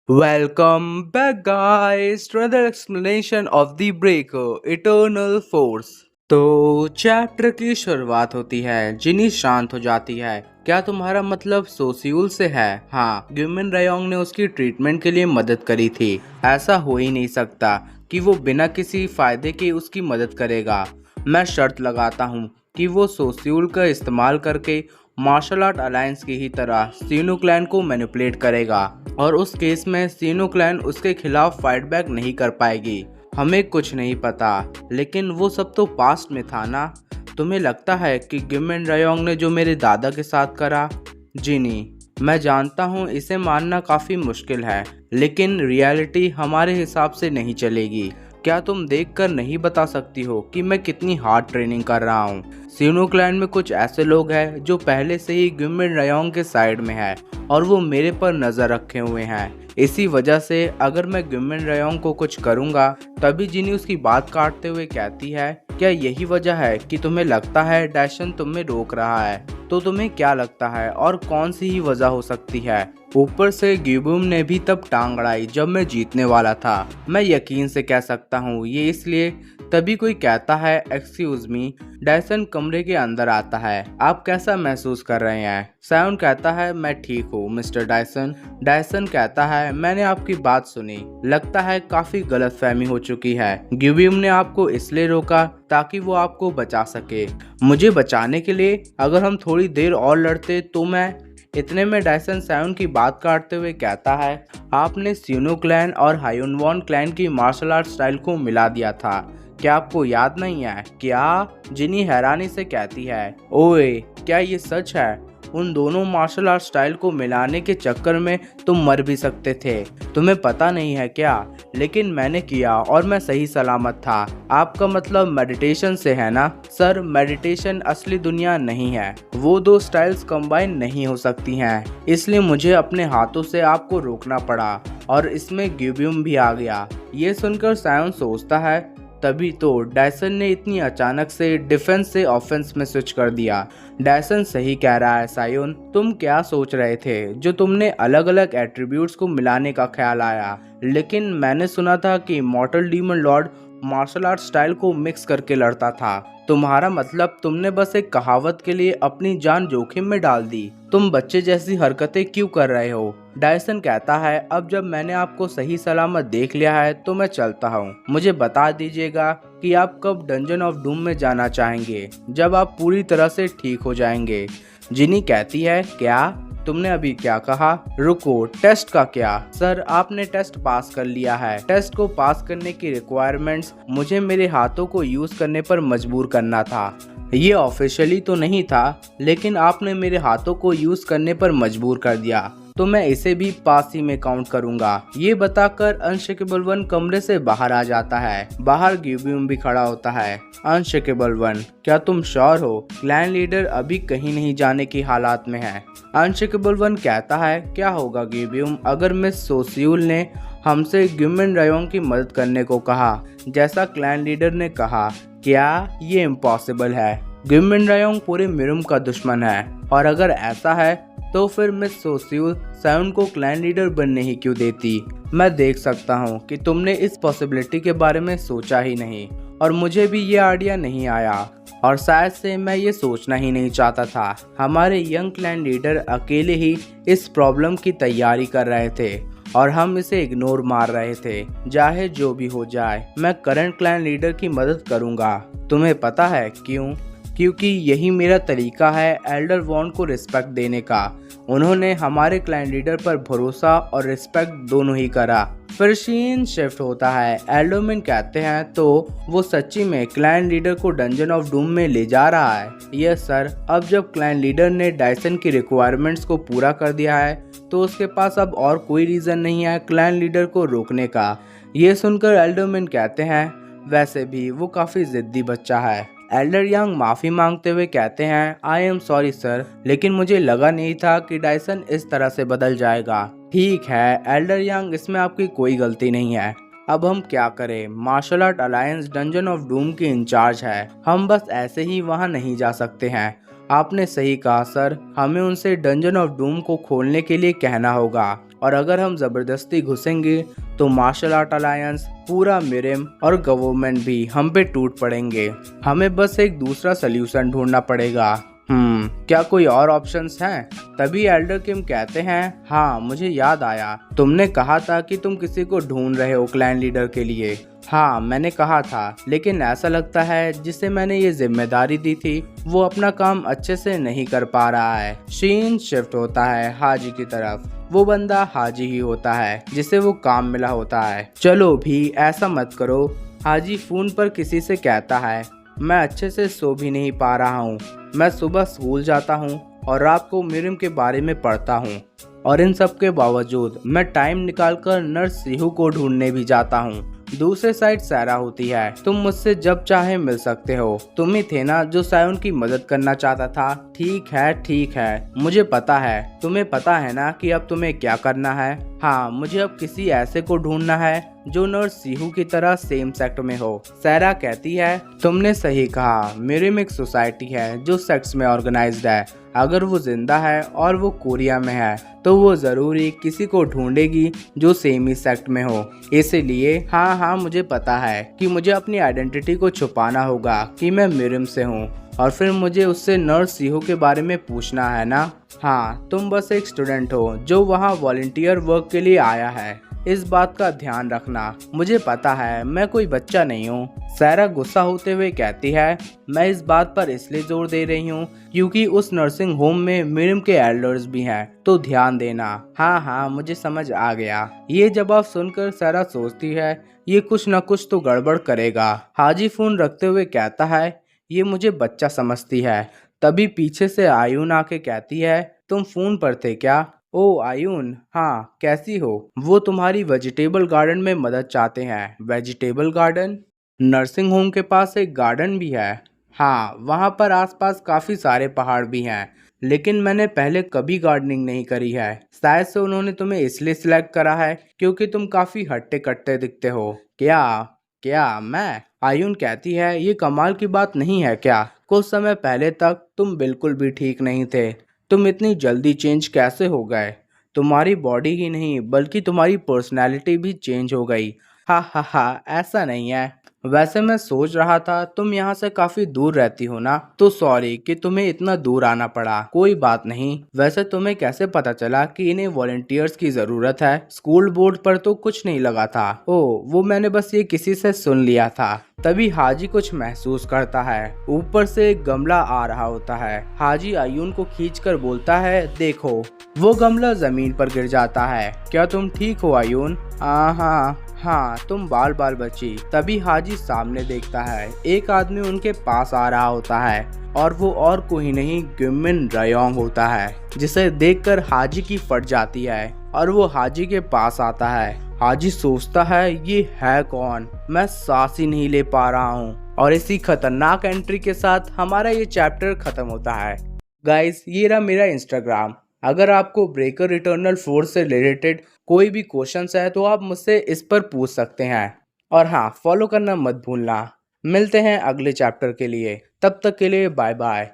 Welcome back, guys, to another explanation of the Breaker Eternal Force। तो chapter की शुरुआत होती है। जिनी शांत हो जाती है। क्या तुम्हारा मतलब सोसियुल से है? हाँ, ग्यूमिन रयोंग ने उसकी ट्रीटमेंट के लिए मदद करी थी। ऐसा हो ही नहीं सकता कि वो बिना किसी फायदे के उसकी मदद करेगा। मैं शर्त लगाता हूँ कि वो सोसियुल का इस्तेमाल करके मार्शल आर्ट अलायंस की ही तरह सीनो क्लैन को मैनिपुलेट करेगा और उस केस में सीनो क्लैन उसके खिलाफ फाइट बैक नहीं कर पाएगी। हमें कुछ नहीं पता, लेकिन वो सब तो पास्ट में था ना। तुम्हें लगता है कि गिमिन रयोंग ने जो मेरे दादा के साथ करा? जिनी, मैं जानता हूँ इसे मानना काफ़ी मुश्किल है, लेकिन रियलिटी हमारे हिसाब से नहीं चलेगी। क्या तुम देखकर नहीं बता सकती हो कि मैं कितनी हार्ड ट्रेनिंग कर रहा हूँ? सीनो क्लैन में कुछ ऐसे लोग हैं जो पहले से ही ग्विमिन रयोंग के साइड में है और वो मेरे पर नज़र रखे हुए हैं। इसी वजह से अगर मैं ग्विमिन रयोंग को कुछ करूँगा तभी जिनी उसकी बात काटते हुए कहती है, क्या यही वजह है कि तुम्हें लगता है डैशन तुम्हें रोक रहा है? तो तुम्हें क्या लगता है और कौन सी ही वजह हो सकती है? ऊपर से गिबूम ने भी तब टांग अड़ाई जब मैं जीतने वाला था। मैं यकीन से कह सकता हूँ ये इसलिए। तभी कोई कहता है, एक्सक्यूज मी। डायसन कमरे के अंदर आता है। आप कैसा महसूस कर रहे हैं? सायोन कहता है, मैं ठीक हूँ मिस्टर डायसन। डायसन कहता है, मैंने आपकी बात सुनी। लगता है काफी गलतफहमी हो चुकी है। गिबूम ने आपको इसलिए रोका ताकि वो आपको बचा सके। मुझे बचाने के लिए? अगर हम थोड़ी देर और लड़ते तो मैं। इतने में डायसन सायोन की बात काटते हुए कहता है, आपने सीनो क्लैन और हायुनवॉन क्लैन की मार्शल आर्ट स्टाइल को मिला दिया था। क्या आपको याद नहीं है? क्या? जिनी हैरानी से कहती है, ओए, क्या ये सच है? उन दोनों मार्शल आर्ट स्टाइल को मिलाने के चक्कर में तुम मर भी सकते थे। तुम्हें पता नहीं है क्या? लेकिन मैंने किया और मैं सही सलामत था। आपका मतलब मेडिटेशन से है ना? सर, मेडिटेशन असली दुनिया नहीं है। वो दो स्टाइल्स कंबाइन नहीं हो सकती हैं, इसलिए मुझे अपने हाथों से आपको रोकना पड़ा और इसमें गिब्यूम भी आ गया। ये सुनकर सायोन सोचता है, तभी तो डायसन ने इतनी अचानक से डिफेंस से ऑफेंस में स्विच कर दिया। डायसन सही कह रहा है सायोन। तुम क्या सोच रहे थे जो तुमने अलग अलग एट्रीब्यूट्स को मिलाने का ख्याल आया? लेकिन मैंने सुना था कि mortal demon lord martial art style को मिक्स करके लड़ता था। तुम्हारा मतलब तुमने बस एक कहावत के लिए अपनी जान जोखिम में डाल दी? तुम बच्चे जैसी हरकतें क्यों कर रहे हो? डायसन कहता है, अब जब मैंने आपको सही सलामत देख लिया है तो मैं चलता हूँ। मुझे बता दीजिएगा कि आप कब डंजन ऑफ डूम में जाना चाहेंगे, जब आप पूरी तरह से ठीक हो जाएंगे। जिनी कहती है, क्या? तुमने अभी क्या कहा? रुको, टेस्ट का क्या? सर, आपने टेस्ट पास कर लिया है। टेस्ट को पास करने की रिक्वायरमेंट्स मुझे मेरे हाथों को यूज करने पर मजबूर करना था। ये ऑफिशियली तो नहीं था, लेकिन आपने मेरे हाथों को यूज करने पर मजबूर कर दिया, तो मैं इसे भी पास ही में काउंट करूंगा। ये बताकर अनशेकेबल वन कमरे से बाहर आ जाता है। बाहर गिब्यूम भी खड़ा होता है। अनशेकेबल वन, क्या तुम श्योर हो? क्लैन लीडर अभी कहीं नहीं जाने की हालात में है। अनशेकेबल वन कहता है, क्या होगा गिब्यूम अगर मिस सोसियुल ने हमसे गिमिन रयोंग की मदद करने को कहा, जैसा क्लैन लीडर ने कहा? क्या ये इम्पॉसिबल है? गिमिन रयोंग पूरे मिरुम का दुश्मन है, और अगर ऐसा है तो फिर मिस सोसियुल सायोन को क्लैन लीडर बनने ही क्यों देती? मैं देख सकता हूँ कि तुमने इस पॉसिबिलिटी के बारे में सोचा ही नहीं, और मुझे भी ये आइडिया नहीं आया, और शायद से मैं ये सोचना ही नहीं चाहता था। हमारे यंग क्लैन लीडर अकेले ही इस प्रॉब्लम की तैयारी कर रहे थे और हम इसे इग्नोर मार रहे थे। चाहे जो भी हो जाए, मैं करंट क्लैन लीडर की मदद करूंगा। तुम्हें पता है क्यों? क्योंकि यही मेरा तरीका है एल्डर वॉन को रिस्पेक्ट देने का। उन्होंने हमारे क्लैन लीडर पर भरोसा और रिस्पेक्ट दोनों ही करा। फिर सीन शिफ्ट होता है। एल्डोमिन कहते हैं, तो वो सच्ची में क्लैन लीडर को डंजन ऑफ डूम में ले जा रहा है? Yes sir. अब जब क्लैन लीडर ने डायसन की रिक्वायरमेंट्स को पूरा कर दिया है तो उसके पास अब और कोई रीजन नहीं है क्लैन लीडर को रोकने का। ये सुनकर एल्डोमिन कहते हैं, वैसे भी वो काफी जिद्दी बच्चा है। एल्डर यंग माफी मांगते हुए कहते हैं, आई एम सॉरी सर, लेकिन मुझे लगा नहीं था कि डायसन इस तरह से बदल जाएगा। ठीक है एल्डर यंग, इसमें आपकी कोई गलती नहीं है। अब हम क्या करें? Martial art alliance dungeon of doom की इंचार्ज है। हम बस ऐसे ही वहां नहीं जा सकते हैं। आपने सही कहा सर, हमें उनसे डंजन ऑफ डूम को खोलने के लिए कहना होगा और अगर हम जबरदस्ती घुसेंगे तो मार्शल आर्ट अलायंस, पूरा मिरिम और गवर्नमेंट भी हम पे टूट पड़ेंगे। हमें बस एक दूसरा सल्यूशन ढूंढना पड़ेगा। क्या कोई और ऑप्शंस हैं? तभी एल्डर किम कहते हैं, हाँ मुझे याद आया, तुमने कहा था कि तुम किसी को ढूंढ रहे हो क्लैन लीडर के लिए। हाँ मैंने कहा था, लेकिन ऐसा लगता है जिसे मैंने ये जिम्मेदारी दी थी वो अपना काम अच्छे से नहीं कर पा रहा है। शीन शिफ्ट होता है हाजी की तरफ। वो बंदा हाजी ही होता है जिसे वो काम मिला होता है। चलो भी ऐसा मत करो। हाजी फोन पर किसी से कहता है, मैं अच्छे से सो भी नहीं पा रहा हूँ। मैं सुबह स्कूल जाता हूँ और रात को मिरिम के बारे में पढ़ता हूँ, और इन सब के बावजूद मैं टाइम निकालकर नर्स सीहू को ढूंढने भी जाता हूँ। दूसरे साइड सारा होती है, तुम मुझसे जब चाहे मिल सकते हो। तुम ही थे ना जो सायोन की मदद करना चाहता था। ठीक है, मुझे पता है। तुम्हें पता है ना कि अब तुम्हें क्या करना है। हाँ, मुझे अब किसी ऐसे को ढूंढना है जो नर्स सीहू की तरह सेम सेक्ट में हो। सारा कहती है, तुमने सही कहा, मिरिम एक सोसाइटी है जो सेक्ट्स में ऑर्गेनाइज्ड है। अगर वो जिंदा है और वो कोरिया में है तो वो जरूरी किसी को ढूंढेगी जो सेम ही सेक्ट में हो। इसलिए हाँ मुझे पता है कि मुझे अपनी आइडेंटिटी को छुपाना होगा कि मैं मिरिम से हूँ, और फिर मुझे उससे नर्स सीहू के बारे में पूछना है ना। हाँ, तुम बस एक स्टूडेंट हो जो वहाँ वॉलंटियर वर्क के लिए आया है। इस बात का ध्यान रखना। मुझे पता है मैं कोई बच्चा नहीं हूँ। सारा गुस्सा होते हुए कहती है, मैं इस बात पर इसलिए जोर दे रही हूँ क्योंकि उस नर्सिंग होम में मिरिम के एल्डर्स भी हैं, तो ध्यान देना। हाँ मुझे समझ आ गया। ये जवाब सुनकर सारा सोचती है ये कुछ न कुछ तो गड़बड़ करेगा। हाजी फोन रखते हुए कहता है, ये मुझे बच्चा समझती है। तभी पीछे से आयुन आके कहती है, तुम फोन पर थे क्या? ओ आयुन, हाँ कैसी हो? वो तुम्हारी वेजिटेबल गार्डन में मदद चाहते हैं। Vegetable garden? नर्सिंग होम के पास एक गार्डन भी है। हाँ, वहाँ पर आसपास काफी सारे पहाड़ भी हैं, लेकिन मैंने पहले कभी गार्डनिंग नहीं करी है। शायद से उन्होंने तुम्हें इसलिए सिलेक्ट करा है क्योंकि तुम काफी हट्टे कट्टे दिखते हो। क्या क्या मैं? आयुन कहती है, ये कमाल की बात नहीं है क्या? कुछ समय पहले तक तुम बिल्कुल भी ठीक नहीं थे। तुम इतनी जल्दी चेंज कैसे हो गए? तुम्हारी बॉडी ही नहीं बल्कि तुम्हारी पर्सनैलिटी भी चेंज हो गई। हा, ऐसा नहीं है। वैसे मैं सोच रहा था तुम यहाँ से काफी दूर रहती हो ना, तो सॉरी कि तुम्हें इतना दूर आना पड़ा। कोई बात नहीं। वैसे तुम्हें कैसे पता चला कि इन्हें वॉलंटियर्स की जरूरत है? स्कूल बोर्ड पर तो कुछ नहीं लगा था। ओ, वो मैंने बस ये किसी से सुन लिया था। तभी हाजी कुछ महसूस करता है। ऊपर से एक गमला आ रहा होता है। हाजी आयुन को खींचकर बोलता है, देखो। वो गमला जमीन पर गिर जाता है। क्या तुम ठीक हो आयुन? हाँ, तुम बाल बची। तभी हाजी सामने देखता है, एक आदमी उनके पास आ रहा होता है, और वो और कोई नहीं गिमिन रयोंग होता है, जिसे देखकर हाजी की फट जाती है और वो हाजी के पास आता है। हाजी सोचता है, ये है कौन? मैं सांस ही नहीं ले पा रहा हूँ। और इसी खतरनाक एंट्री के साथ हमारा ये चैप्टर खत्म होता है। गाइस, ये रहा मेरा इंस्टाग्राम। अगर आपको ब्रेकर इटर्नल फोर्स से रिलेटेड कोई भी क्वेश्चंस है तो आप मुझसे इस पर पूछ सकते हैं। और हाँ, फॉलो करना मत भूलना। मिलते हैं अगले चैप्टर के लिए। तब तक के लिए बाय बाय।